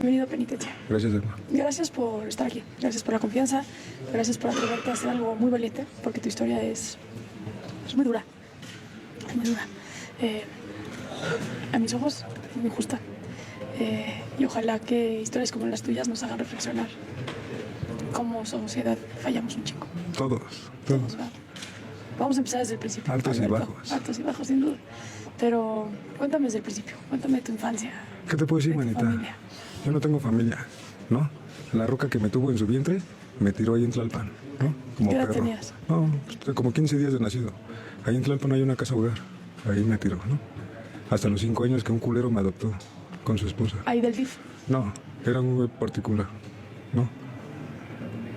Bienvenido a Penitencia. Gracias, hermano. Gracias por estar aquí, gracias por la confianza, gracias por atreverte a hacer algo muy valiente, porque tu historia es muy dura, es muy dura. A mis ojos, es muy justa. Y ojalá que historias como las tuyas nos hagan reflexionar cómo sociedad fallamos un chico. Todos. ¿Va? Vamos a empezar desde el principio. Altos y Alberto. bajos. Altos y bajos, sin duda. Pero cuéntame desde el principio, cuéntame de tu infancia. ¿Qué te puedo decir, de tu manita? familia. Yo no tengo familia, ¿no? La ruca que me tuvo en su vientre me tiró ahí en Tlalpan, ¿no? Como ¿Qué edad perro. tenías? No, como 15 días de nacido. Ahí en Tlalpan hay una casa hogar. Ahí me tiró, ¿no? Hasta los 5 años que un culero me adoptó con su esposa. Ahí del DIF. No, era un güey particular, ¿no?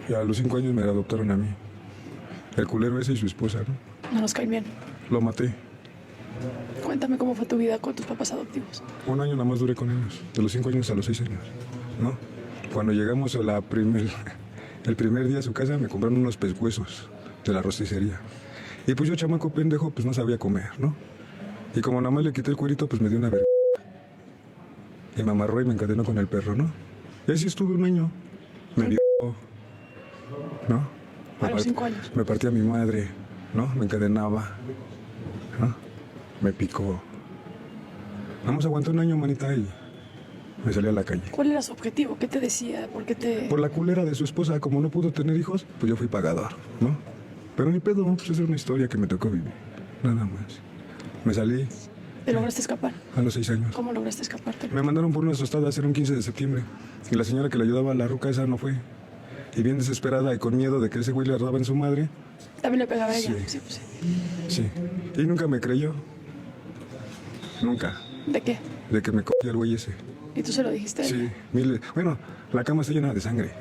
Y a los 5 años me adoptaron a mí. El culero ese y su esposa, ¿no? No nos caen bien. Lo maté. Cuéntame cómo fue tu vida con tus papás adoptivos. Un año nada más duré con ellos, de los 5 años a los 6 años, ¿no? Cuando llegamos a el primer día a su casa me compraron unos pescuezos de la rosticería. Y pues yo, chamaco pendejo, pues no sabía comer, ¿no? Y como nada más le quité el cuerito, pues me dio una vergüenza. Y me amarró y me encadenó con el perro, ¿no? Y así estuve un año. Me dio, ¿no? A los 5 años. Me partía mi madre, ¿no? Me encadenaba, ¿no? Me picó. Vamos, aguanté un año, manita, y me salí a la calle. ¿Cuál era su objetivo? ¿Qué te decía? ¿Por qué te...? Por la culera de su esposa, como no pudo tener hijos, pues yo fui pagador, ¿no? Pero ni pedo, pues esa es una historia que me tocó vivir, nada más. Me salí ¿Te lograste escapar? a los 6 años. ¿Cómo lograste escaparte? Me mandaron por unas tostadas, era un 15 de septiembre. Y la señora que le ayudaba a la ruca esa no fue. Y bien desesperada y con miedo de que ese güey le daba en su madre. ¿También le pegaba a ella? Sí. Pues sí. Sí. Y nunca me creyó. Nunca. ¿De qué? De que me cogía el güey ese. ¿Y tú se lo dijiste? Sí. Bueno, la cama está llena de sangre.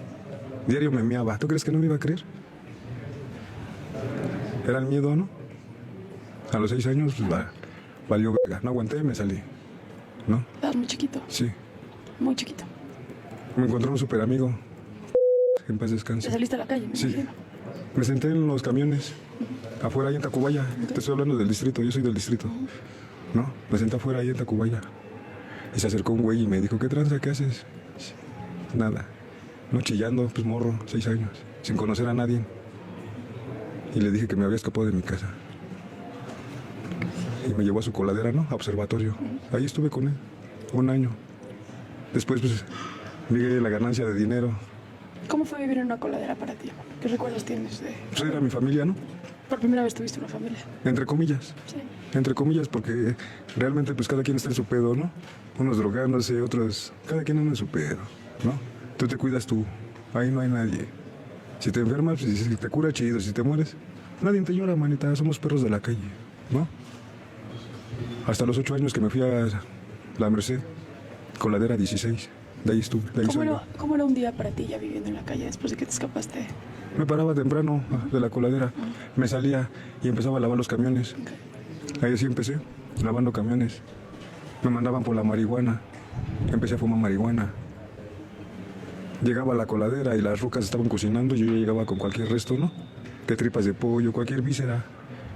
Diario me meaba. ¿Tú crees que no me iba a creer? Era el miedo, ¿no? A los 6 años, pues valió verga. No aguanté y me salí. ¿No? Estabas muy chiquito. Sí. Muy chiquito. Me encontré un súper amigo. En paz ¿Te descanse. saliste a la calle? Me Sí. imagino. Me senté en los camiones. Afuera ahí en Tacubaya. Te estoy hablando del distrito. Yo soy del distrito. ¿No? Me senté afuera ahí en Tacubaya. Y se acercó un güey y me dijo, ¿qué tranza? ¿Qué haces? Nada. No, chillando, pues morro, 6 años. Sin conocer a nadie. Y le dije que me había escapado de mi casa. Y me llevó a su coladera, ¿no? A observatorio. Ahí estuve con él. Un año. Después, pues, vi la ganancia de dinero. ¿Cómo fue vivir en una coladera para ti, hermano? ¿Qué recuerdos tienes de...? Pues era mi familia, ¿no? Por primera vez tuviste una familia. Entre comillas. Sí. Entre comillas, porque realmente pues cada quien está en su pedo, ¿no? Unos drogándose, otros... Cada quien anda en su pedo, ¿no? Tú te cuidas tú. Ahí no hay nadie. Si te enfermas, pues, si te cura, chido. Si te mueres, nadie te llora, manita. Somos perros de la calle, ¿no? Hasta los 8 años que me fui a la Merced, coladera 16. De ahí estuve, de ahí soy yo. ¿Cómo era un día para ti ya viviendo en la calle después de que te escapaste? Me paraba temprano de la coladera, me salía y empezaba a lavar los camiones. Ahí sí empecé, lavando camiones. Me mandaban por la marihuana, empecé a fumar marihuana. Llegaba a la coladera y las rucas estaban cocinando, yo ya llegaba con cualquier resto, ¿no? Que tripas de pollo, cualquier víscera,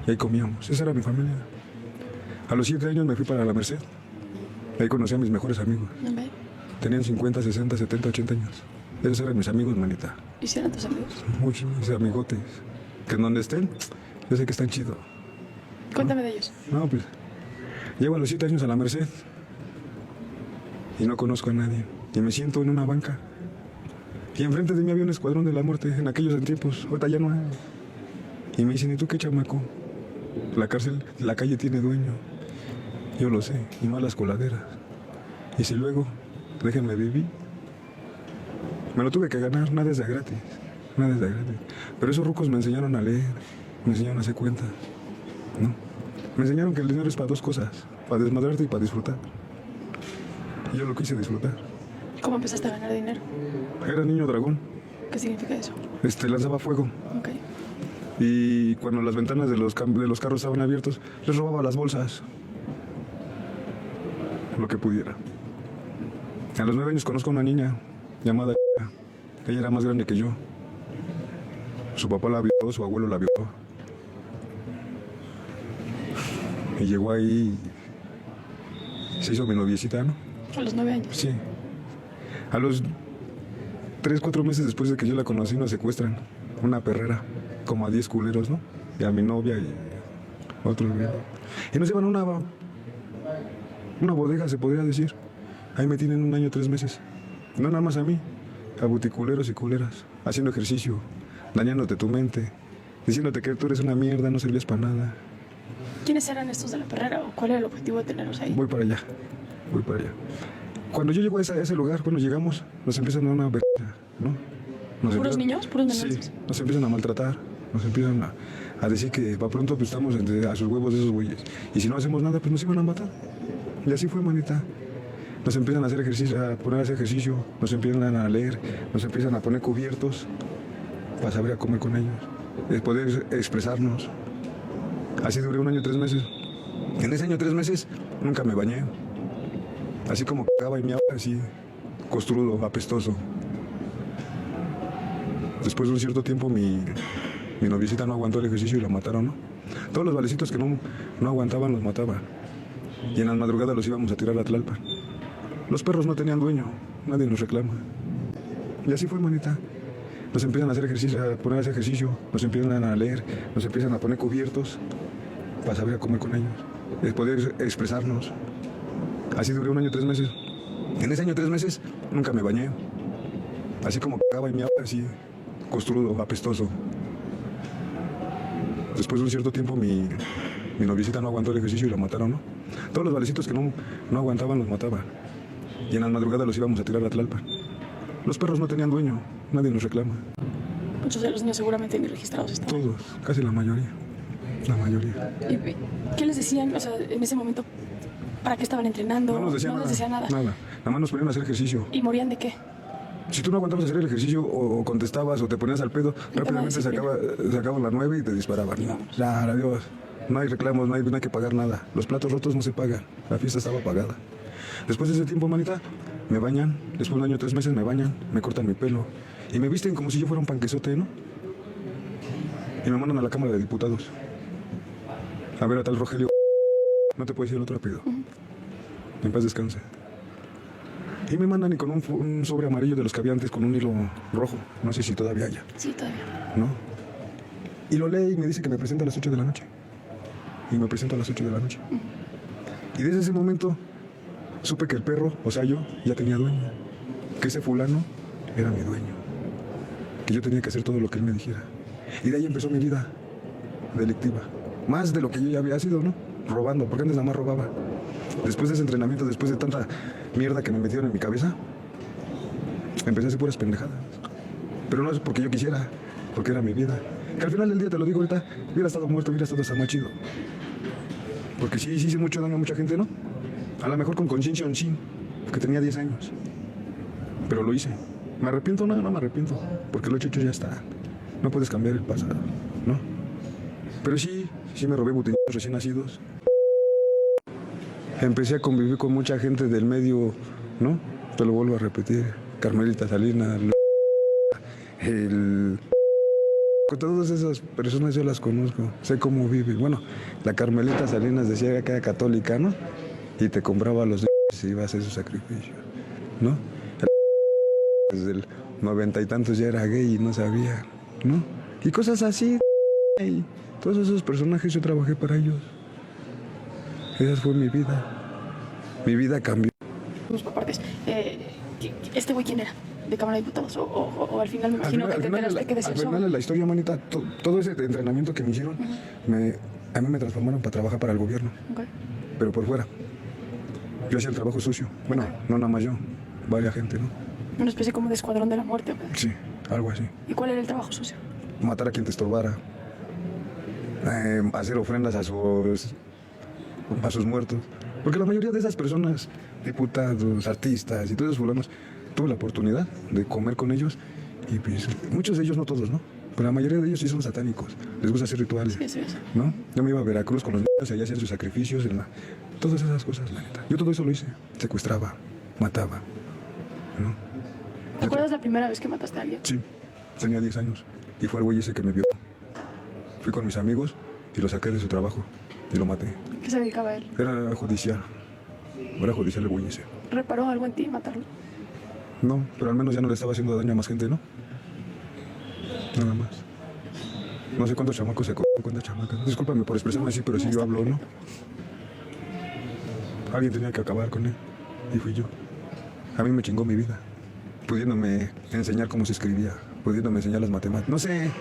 y ahí comíamos. Esa era mi familia. A los 7 años me fui para la Merced. Ahí conocí a mis mejores amigos. ¿No? Tenían 50, 60, 70, 80 años. Esos eran mis amigos, manita. ¿Y si eran tus amigos? Muchos mis amigotes. Que en donde estén, yo sé que están chidos. Cuéntame de ellos. No, pues, llego a los 7 años a la Merced y no conozco a nadie. Y me siento en una banca. Y enfrente de mí había un escuadrón de la muerte en aquellos tiempos. Ahorita ya no hay. Y me dicen, ¿y tú qué, chamaco? La cárcel, la calle tiene dueño. Yo lo sé, y no a las coladeras. Y si luego, déjenme vivir. Me lo tuve que ganar, nada es de gratis. Nada es de gratis. Pero esos rucos me enseñaron a leer, me enseñaron a hacer cuentas, ¿no? Me enseñaron que el dinero es para 2 cosas, para desmadrarte y para disfrutar. Y yo lo quise disfrutar. ¿Cómo empezaste a ganar dinero? Era niño dragón, ¿Qué significa eso? lanzaba fuego. Ok. Y cuando las ventanas de los carros estaban abiertos, les robaba las bolsas. Lo que pudiera. A los 9 años conozco a una niña llamada... Ella era más grande que yo. Su papá la violó, su abuelo la violó. Y llegó ahí... Se hizo mi noviecita, ¿no? A los 9 años. Sí. A los 3, 4 meses después de que yo la conocí, nos secuestran. Una perrera, como a 10 culeros, ¿no? Y a mi novia y otros. Y nos llevan a una bodega, se podría decir. Ahí me tienen 1 año, 3 meses. No nada más a mí, a buticuleros y culeras, haciendo ejercicio, dañándote tu mente, diciéndote que tú eres una mierda, no servías para nada. ¿Quiénes eran estos de la perrera o cuál era el objetivo de tenerlos ahí? Voy para allá. Cuando yo llego a ese lugar, cuando llegamos, nos empiezan a dar una vergüenza, ¿no? ¿Puros niños? ¿Puros menores? Sí, nos empiezan a maltratar, nos empiezan a decir que para pronto pues, estamos a sus huevos de esos güeyes. Y si no hacemos nada, pues nos iban a matar. Y así fue, manita. Nos empiezan a hacer ejercicio, a poner a hacer ejercicio, nos empiezan a leer, nos empiezan a poner cubiertos para saber a comer con ellos, poder expresarnos. Así duré 1 año, 3 meses. En ese año, 3 meses, nunca me bañé. Así como cagaba y miaba, así, costrudo, apestoso. Después de un cierto tiempo, mi noviecita no aguantó el ejercicio y la mataron, ¿no? Todos los valecitos que no aguantaban, los mataba. Y en las madrugadas los íbamos a tirar a Tlalpan. Los perros no tenían dueño, nadie nos reclama. Y así fue, manita. Nos empiezan a hacer ejercicio, a poner a hacer ejercicio, nos empiezan a leer, nos empiezan a poner cubiertos para saber a comer con ellos, poder expresarnos. Así duré 1 año, 3 meses. En ese año, 3 meses, nunca me bañé. Así como cagaba y miaba, así, costrudo, apestoso. Después de un cierto tiempo, mi noviecita no aguantó el ejercicio y la mataron, ¿no? Todos los valecitos que no aguantaban, los mataban. Y en las madrugadas los íbamos a tirar a Tlalpan. Los perros no tenían dueño, nadie nos reclama. Muchos de los niños seguramente ni registrados están. Todos, casi la mayoría. La mayoría. ¿Y qué les decían, o sea, en ese momento, para qué estaban entrenando? No nos decían les decían nada. Nada más nos ponían a hacer ejercicio. ¿Y morían de qué? Si tú no aguantabas hacer el ejercicio o contestabas o te ponías al pedo, rápidamente sacaban la 9 y te disparaban. Claro, adiós. No hay reclamos, no hay que pagar nada. Los platos rotos no se pagan. La fiesta estaba pagada. Después de ese tiempo, manita, me bañan. Después de 1 año, 3 meses me bañan, me cortan mi pelo. Y me visten como si yo fuera un panquezote, ¿no? Y me mandan a la Cámara de Diputados. A ver a tal Rogelio. No te puedo decir el otro apellido. En paz descanse. Y me mandan y con un sobre amarillo de los que había antes con un hilo rojo. No sé si todavía haya. Sí, todavía. ¿No? Y lo lee y me dice que me presenta a las 8 de la noche. Y me presento a las 8 de la noche. Y desde ese momento supe que el perro, o sea yo, ya tenía dueño. Que ese fulano era mi dueño. Que yo tenía que hacer todo lo que él me dijera. Y de ahí empezó mi vida delictiva. Más de lo que yo ya había sido, ¿no? Robando, porque antes nada más robaba. Después de ese entrenamiento, después de tanta mierda que me metieron en mi cabeza, empecé a hacer puras pendejadas. Pero no es porque yo quisiera, porque era mi vida. Que al final del día, te lo digo ahorita, hubiera estado muerto, hubiera estado hasta más chido. Porque sí hice mucho daño a mucha gente, ¿no? A lo mejor con conciencia sí, porque tenía 10 años. Pero lo hice. ¿Me arrepiento? No me arrepiento. Porque lo hecho ya está. No puedes cambiar el pasado, ¿no? Pero sí me robé botellazos recién nacidos. Empecé a convivir con mucha gente del medio, ¿no? Te lo vuelvo a repetir. Carmelita Salinas, con todas esas personas yo las conozco, sé cómo vive. Bueno, la Carmelita Salinas decía que era católica, ¿no? Y te compraba los y iba a hacer sus sacrificios, ¿no? Desde el 90 y tantos ya era gay y no sabía, ¿no? Y cosas así. Y todos esos personajes yo trabajé para ellos. Esa fue mi vida. Mi vida cambió. Vamos por partes. ¿Este güey quién era? ¿De Cámara de Diputados? ¿O al final me imagino que te enteraste que decía al final de la historia, manita, todo ese entrenamiento que me hicieron, a mí me transformaron para trabajar para el gobierno. Okay. Pero por fuera. Yo hacía el trabajo sucio. Bueno, no nada más yo, varias gente, ¿no? Una especie como de escuadrón de la muerte. ¿O qué? Sí, algo así. ¿Y cuál era el trabajo sucio? Matar a quien te estorbara. Hacer ofrendas a sus muertos. Porque la mayoría de esas personas, diputados, artistas y todos esos fulanos, tuve la oportunidad de comer con ellos y pues, muchos de ellos, no todos, ¿no? Pero la mayoría de ellos sí son satánicos, les gusta hacer rituales, Sí. ¿no? Yo me iba a Veracruz con los niños y allá hacían sus sacrificios, todas esas cosas, la neta. Yo todo eso lo hice, secuestraba, mataba, ¿no? ¿Te acuerdas la primera vez que mataste a alguien? Sí, tenía 10 años y fue el güey ese que me vio. Fui con mis amigos y lo saqué de su trabajo y lo maté. ¿Qué se dedicaba él? Era judicial el güey ese. ¿Reparó algo en ti matarlo? No, pero al menos ya no le estaba haciendo daño a más gente, ¿no? Nada más. No sé cuántos chamacos se comen, cuántas chamacas. Discúlpame por expresarme así, pero si yo hablo, ¿no? Alguien tenía que acabar con él. Y fui yo. A mí me chingó mi vida. Pudiéndome enseñar cómo se escribía. Pudiéndome enseñar las matemáticas.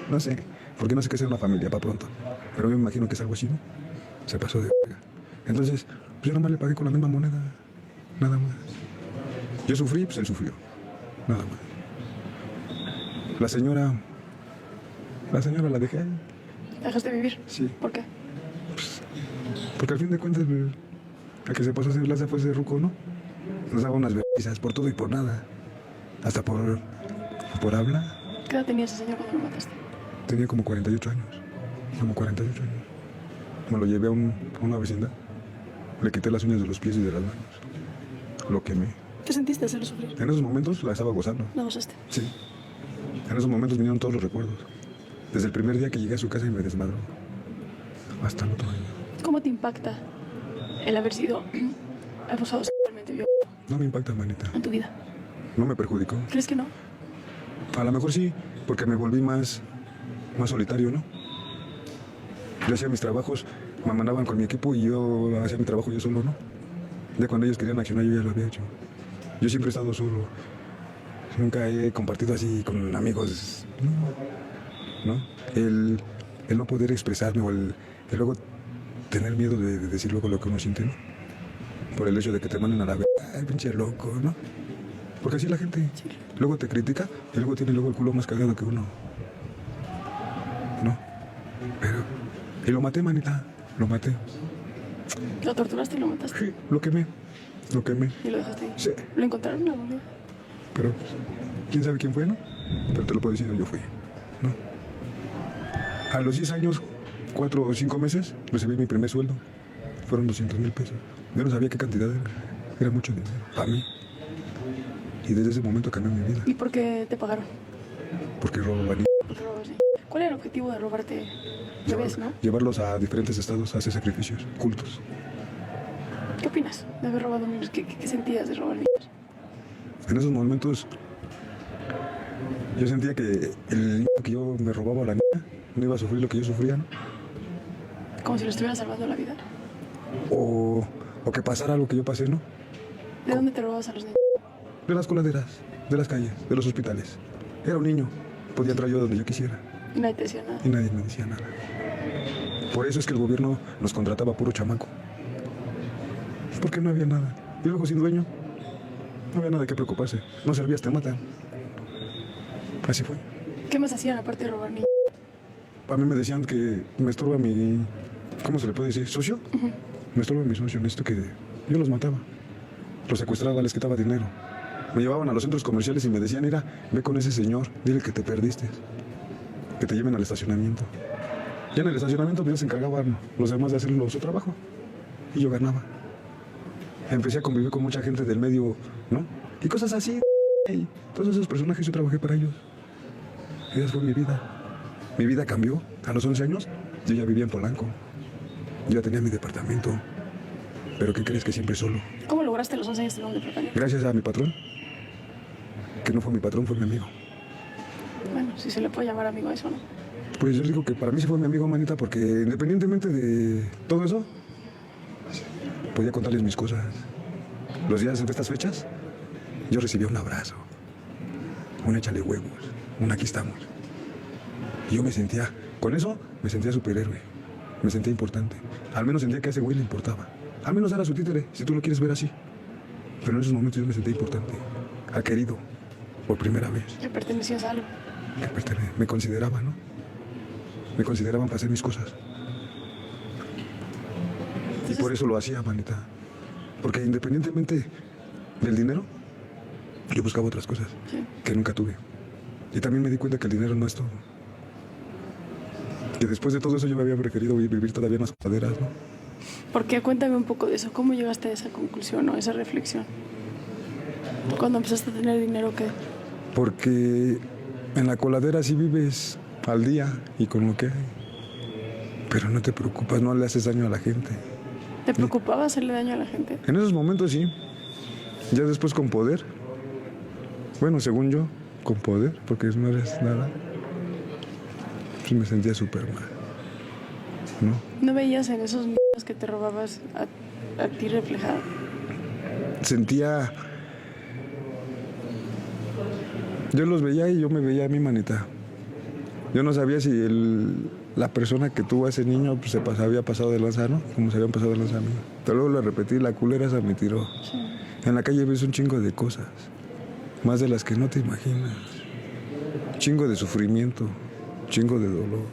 No sé. Porque no sé qué es ser una familia para pronto. Pero yo me imagino que es algo así, ¿no? Se pasó de verga. Entonces, pues yo nomás le pagué con la misma moneda. Nada más. Yo sufrí, pues él sufrió. Nada más. La señora la dejé ahí. ¿Dejaste de vivir? Sí. ¿Por qué? Porque al fin de cuentas, a que se pasó a hacer la fue ese ruco, ¿no? Nos daba unas vergüenzas por todo y por nada. Hasta por habla. ¿Qué edad tenía ese señor cuando lo mataste? Tenía como 48 años. Como 48 años. Me lo llevé a una vecindad. Le quité las uñas de los pies y de las manos. Lo quemé. ¿Qué sentiste hacerlo sufrir? En esos momentos la estaba gozando. ¿La gozaste? Sí. En esos momentos vinieron todos los recuerdos. Desde el primer día que llegué a su casa y me desmadró. Hasta el otro año. ¿Cómo te impacta el haber sido abusado sexualmente violento No me impacta, manita. en tu vida? No me perjudicó. ¿Crees que no? A lo mejor sí, porque me volví más solitario, ¿no? Yo hacía mis trabajos, me mandaban con mi equipo y yo hacía mi trabajo yo solo, ¿no? Ya cuando ellos querían accionar yo ya lo había hecho. Yo siempre he estado solo. Nunca he compartido así con amigos, ¿no? El no poder expresarme o el luego tener miedo de decir luego lo que uno siente, ¿no? Por el hecho de que te manden a la verga, ay, pinche loco, ¿no? Porque así la gente luego te critica y luego tiene el culo más cagado que uno. ¿No? Pero... Y lo maté, manita. Lo maté. ¿Lo torturaste y lo mataste? Sí, lo quemé. ¿Y lo dejaste ahí? Sí. ¿Lo encontraron la boluda? Pero, ¿quién sabe quién fue, no? Pero te lo puedo decir, yo fui, ¿no? A los 10 años, 4 o 5 meses, recibí mi primer sueldo. Fueron 200,000 pesos. Yo no sabía qué cantidad era. Era mucho dinero para mí. Y desde ese momento cambió mi vida. ¿Y por qué te pagaron? Porque robaban Porque robas, sí. ¿Cuál era el objetivo de robarte bebés, no? llevarlos a diferentes estados a hacer sacrificios, cultos. ¿Qué opinas de haber robado niños? ¿Qué sentías de robar niños? En esos momentos, yo sentía que el niño que yo me robaba a la niña no iba a sufrir lo que yo sufría, ¿no? Como si le estuviera salvando la vida. O que pasara algo que yo pasé, ¿no? ¿De dónde te robabas a los niños? De las coladeras, de las calles, de los hospitales. Era un niño, podía entrar yo donde yo quisiera. Y nadie te decía nada. Y nadie me decía nada. Por eso es que el gobierno nos contrataba puro chamaco. Porque no había nada. Y luego sin dueño, no había nada de qué preocuparse. No servías, te matan. Así fue. ¿Qué más hacían aparte de robar niños? A mí me decían que me estorba mi... ¿Cómo se le puede decir? ¿Socio? Me estorba mi socio en esto que yo los mataba. Los secuestraba, les quitaba dinero. Me llevaban a los centros comerciales y me decían, mira, ve con ese señor, dile que te perdiste. Que te lleven al estacionamiento. Ya en el estacionamiento ellos se encargaban los demás de hacer su trabajo. Y yo ganaba. Empecé a convivir con mucha gente del medio, ¿no? Y cosas así. Y todos esos personajes yo trabajé para ellos. Y esa fue mi vida. Mi vida cambió. A los 11 años yo ya vivía en Polanco. Yo ya tenía mi departamento. Pero ¿qué crees? Que siempre solo. ¿Cómo lograste los 11 años tener un departamento? Gracias a mi patrón. Que no fue mi patrón, fue mi amigo. Bueno, si se le puede llamar amigo a eso, ¿no? Pues yo digo que para mí sí fue mi amigo, manita, porque independientemente de todo eso, podía contarles mis cosas. Los días de estas fechas, yo recibía un abrazo, un échale huevos, un aquí estamos. Y yo me sentía, con eso, me sentía superhéroe, me sentía importante. Al menos sentía que a ese güey le importaba. Al menos era su títere, si tú lo quieres ver así. Pero en esos momentos yo me sentía importante, al querido, por primera vez. Que pertenecías a algo. Me consideraba, ¿no? Me consideraban para hacer mis cosas. Y por eso lo hacía, manita. Porque independientemente del dinero, yo buscaba otras cosas que nunca tuve. Y también me di cuenta que el dinero no es todo. Que después de todo eso yo me había preferido vivir todavía en las coladeras, ¿no? ¿Por qué? Cuéntame un poco de eso. ¿Cómo llegaste a esa conclusión o a esa reflexión? Cuando empezaste a tener dinero, ¿qué? Porque en la coladera sí vives al día y con lo que hay. Pero no te preocupas, no le haces daño a la gente. ¿Te preocupaba hacerle daño a la gente? En esos momentos sí. Ya después con poder, Bueno, según yo, con poder, porque no eres nada. Pues me sentía súper mal, ¿no? ¿No veías en esos niños que te robabas a ti reflejado? Sentía... Yo los veía y yo me veía a mi manita. Yo no sabía si la persona que tuvo a ese niño pues, había pasado de lanza, ¿no? Como se habían pasado de lanza a mí. Pero luego lo repetí, la culera esa me tiró. Sí. En la calle ves un chingo de cosas, más de las que no te imaginas. Chingo de sufrimiento, chingo de dolor.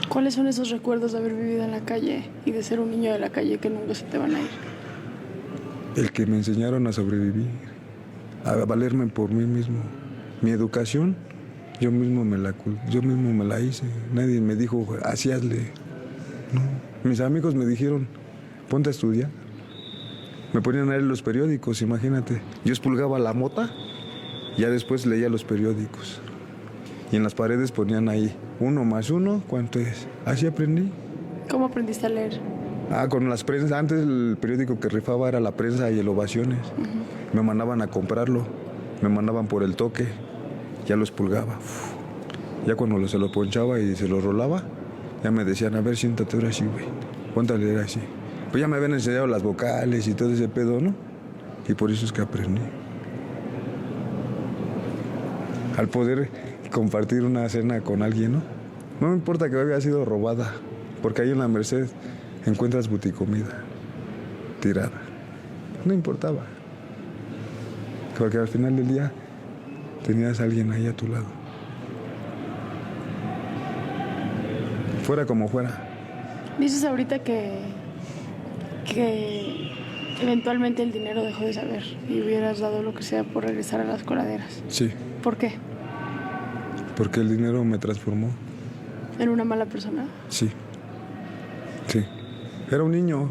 ¿Cuáles son esos recuerdos de haber vivido en la calle y de ser un niño de la calle que nunca se te van a ir? El que me enseñaron a sobrevivir, a valerme por mí mismo. Mi educación, yo mismo me la hice. Nadie me dijo, así hazle. No. Mis amigos me dijeron, ponte a estudiar. Me ponían a leer los periódicos, imagínate. Yo expulgaba la mota, ya después leía los periódicos. Y en las paredes ponían ahí, 1 más 1, ¿cuánto es? Así aprendí. ¿Cómo aprendiste a leer? Con las prensas. Antes el periódico que rifaba era La Prensa y el Ovaciones. Me mandaban a comprarlo, me mandaban por el toque, ya lo expulgaba. Ya cuando se lo ponchaba y se lo rolaba, ya me decían, a ver, siéntate ahora así, güey. Ponte a leer así. Pues ya me habían enseñado las vocales y todo ese pedo, ¿no? Y por eso es que aprendí. Al poder compartir una cena con alguien, ¿no? No me importa que haya sido robada, porque ahí en la Merced encuentras buticomida tirada. No importaba. Porque al final del día tenías a alguien ahí a tu lado. Fuera como fuera. Dices ahorita que eventualmente el dinero dejó de saber y hubieras dado lo que sea por regresar a las coladeras. Sí. ¿Por qué? Porque el dinero me transformó. ¿En una mala persona? Sí. Sí. Era un niño,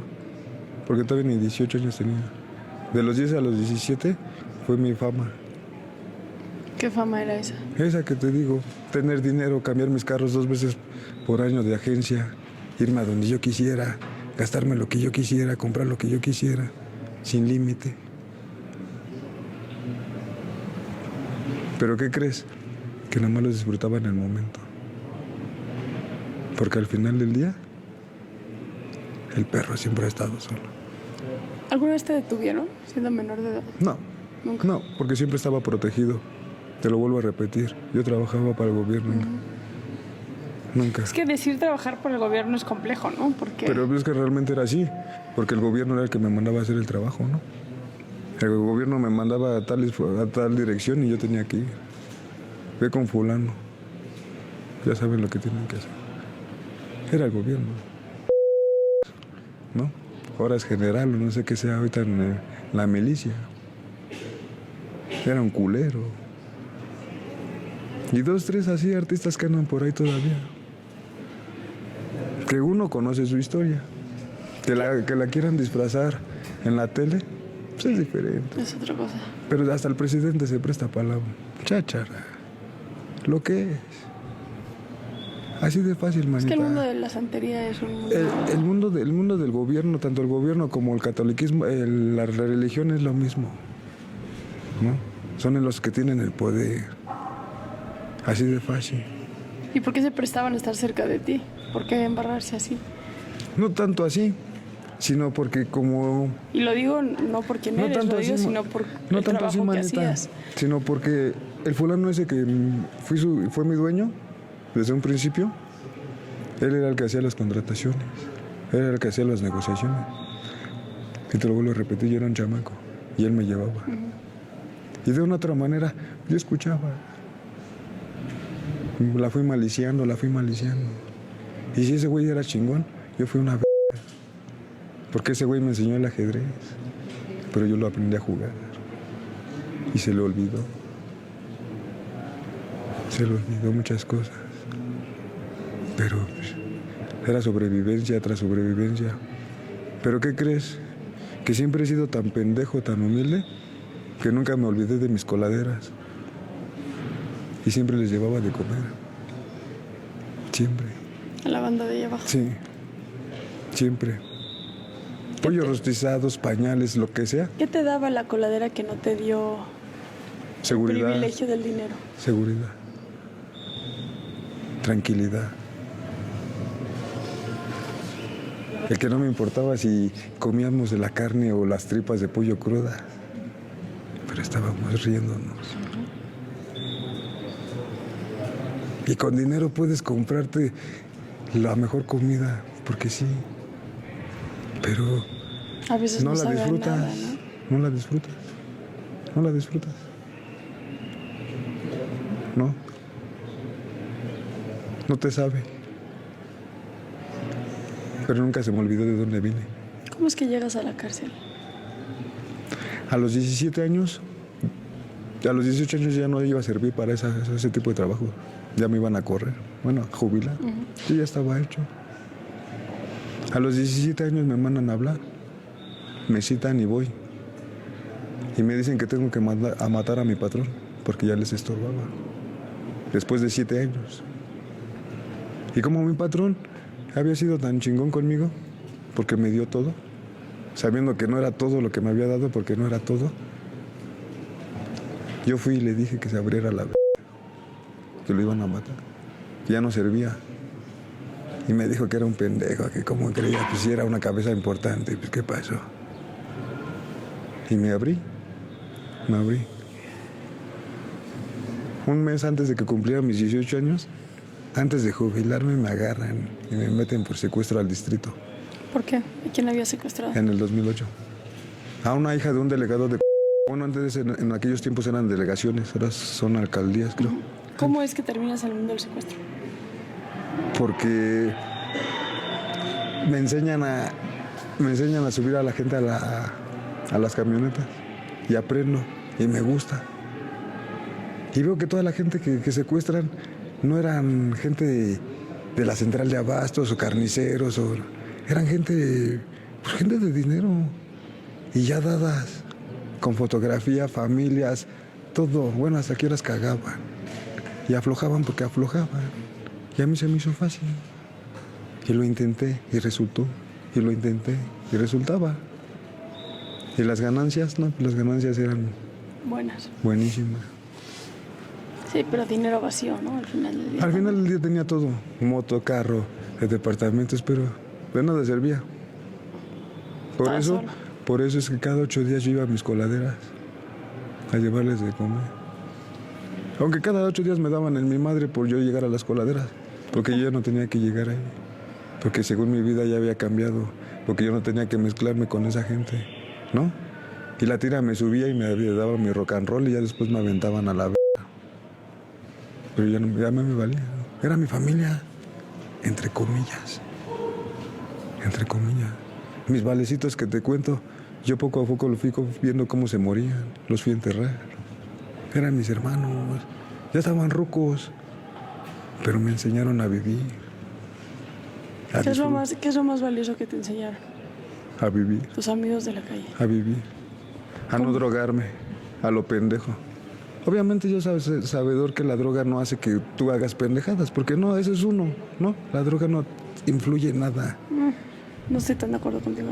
porque todavía ni 18 años tenía. De los 10 a los 17 fue mi fama. ¿Qué fama era esa? Esa que te digo, tener dinero, cambiar mis carros 2 veces por año de agencia, irme a donde yo quisiera, gastarme lo que yo quisiera, comprar lo que yo quisiera, sin límite. ¿Pero qué crees? Que nada más lo disfrutaba en el momento. Porque al final del día, el perro siempre ha estado solo. ¿Alguna vez te detuvieron siendo menor de edad? No, ¿Nunca? no, porque siempre estaba protegido. Te lo vuelvo a repetir, yo trabajaba para el gobierno. Nunca. Es que decir trabajar por el gobierno es complejo, ¿no? Porque... Pero es que realmente era así, porque el gobierno era el que me mandaba a hacer el trabajo, ¿no? El gobierno me mandaba a tal dirección y yo tenía que ir. Ve con fulano. Ya saben lo que tienen que hacer. Era el gobierno, ¿no? Ahora es general, no sé qué sea ahorita en la milicia. Era un culero. Y 2, 3 así artistas que andan por ahí todavía. Que uno conoce su historia. Que la quieran disfrazar en la tele, pues es diferente. Es otra cosa. Pero hasta el presidente se presta para la cháchara. Lo que es. Así de fácil, manita. Es que el mundo de la santería es un mundo... El mundo del gobierno, tanto el gobierno como el catolicismo, la religión es lo mismo, ¿no? Son los que tienen el poder. Así de fácil. ¿Y por qué se prestaban a estar cerca de ti? ¿Por qué embarrarse así? No tanto así, sino porque como... Y lo digo no por quién eres, lo digo, sino por no el tanto así, trabajo que manita, hacías. sino porque el fulano ese que fue mi dueño desde un principio, él era el que hacía las contrataciones, él era el que hacía las negociaciones. Y te lo vuelvo a repetir, yo era un chamaco y él me llevaba. Y de una otra manera, yo escuchaba. La fui maliciando. Y si ese güey era chingón, yo fui una verga. Porque ese güey me enseñó el ajedrez. Pero yo lo aprendí a jugar. Y se le olvidó. Se le olvidó muchas cosas. Pero pues, era sobrevivencia tras sobrevivencia. ¿Pero qué crees? Que siempre he sido tan pendejo, tan humilde, que nunca me olvidé de mis coladeras. Y siempre les llevaba de comer. Siempre. A la banda de allá abajo. Sí. Siempre. Pollos rostizados, pañales, lo que sea. ¿Qué te daba la coladera que no te dio Seguridad. Privilegio del dinero. Seguridad. Tranquilidad. El que no me importaba si comíamos de la carne o las tripas de pollo cruda, pero estábamos riéndonos. Y con dinero puedes comprarte la mejor comida, porque sí, pero A veces no no la sabe a disfrutas, nada, ¿no? no la disfrutas, no la disfrutas, no, no te sabe, pero nunca se me olvidó de dónde vine. ¿Cómo es que llegas a la cárcel? A los 17 años, a los 18 años ya no iba a servir para ese tipo de trabajo, ya me iban a correr, bueno, a jubilar, yo ya estaba hecho. A los 17 años me mandan a hablar, me citan y voy. Y me dicen que tengo que matar a mi patrón, porque ya les estorbaba. Después de 7 años. Y como mi patrón había sido tan chingón conmigo, porque me dio todo, sabiendo que no era todo lo que me había dado, porque no era todo, yo fui y le dije que se abriera la que lo iban a matar, que ya no servía. Y me dijo que era un pendejo, que como creía, pues si era una cabeza importante, pues ¿qué pasó? Y me abrí. Un mes antes de que cumpliera mis 18 años, antes de jubilarme, me agarran y me meten por secuestro al distrito. ¿Por qué? ¿A quién había secuestrado? En el 2008. A una hija de un delegado de... Bueno, antes en aquellos tiempos eran delegaciones, ahora son alcaldías, creo. ¿Cómo es que terminas en el mundo del secuestro? Porque me enseñan a subir a la gente a las camionetas y aprendo y me gusta. Y veo que toda la gente que secuestran no eran gente de la central de abastos o carniceros, eran gente de dinero y ya dadas, con fotografía, familias, todo. Bueno, hasta que horas cagaban y aflojaban porque aflojaban. Y a mí se me hizo fácil. Y lo intenté y resultó. Y lo intenté y resultaba. Y las ganancias, no, las ganancias eran Buenas. buenísimas. Sí, pero dinero vacío, ¿no? Al final del día. Al final del día tenía todo. Moto, carro, departamentos, pero de nada servía. Estaba solo. Por eso es que cada 8 días yo iba a mis coladeras a llevarles de comer. Aunque cada 8 días me daban en mi madre por yo llegar a las coladeras. Porque yo ya no tenía que llegar ahí. Porque según mi vida ya había cambiado. Porque yo no tenía que mezclarme con esa gente, ¿no? Y la tira me subía y me daba mi rock and roll y ya después me aventaban a la Pero ya me valía. Era mi familia. Entre comillas. Entre comillas. Mis valecitos que te cuento, yo poco a poco lo fui viendo cómo se morían. Los fui a enterrar. Eran mis hermanos. Ya estaban rucos. Pero me enseñaron a vivir. ¿Qué es lo más valioso que te enseñaron A vivir. tus amigos de la calle? A vivir. A no drogarme. A lo pendejo. Obviamente yo sabedor que la droga no hace que tú hagas pendejadas. Porque no, ese es uno, ¿no? La droga no influye en nada. No estoy tan de acuerdo contigo.